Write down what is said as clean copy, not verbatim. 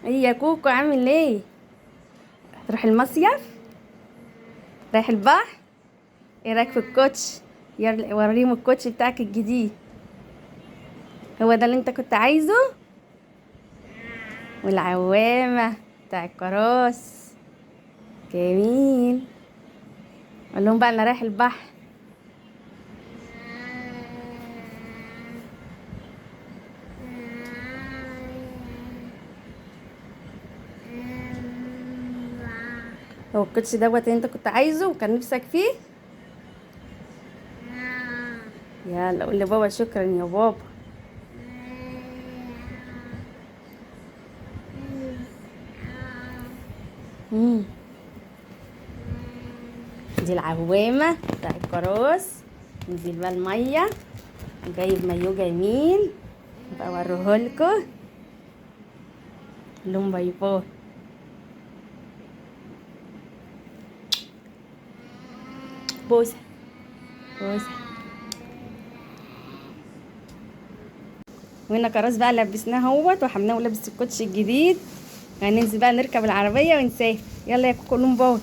ايه يا كوكو، عامل ايه؟ تروح المصيف؟ رايح البحر؟ ايه رايك في الكوتش؟ يلا وريهم الكوتش بتاعك الجديد. هو ده اللي انت كنت عايزه؟ والعوامة بتاع الكراس. جميل. قول لهم بقى انا رايح البحر. هو الكوتش دوت اللي انت كنت عايزه وكان نفسك فيه؟ يلا قول لبابا شكرا يا بابا. مم. دي العوامة بتاع الكراس. ننزل بقى المية. جايب مايو جميل. بقى اوريهولكوا. لهم باي باي. بوسه. بوسه. وهنا كراس بقى لبسناه اهوت وحمناه ولابس الكوتش الجديد. هننزل بقى نركب العربيه ونسافر. يلا يا كوكو، لهم باي.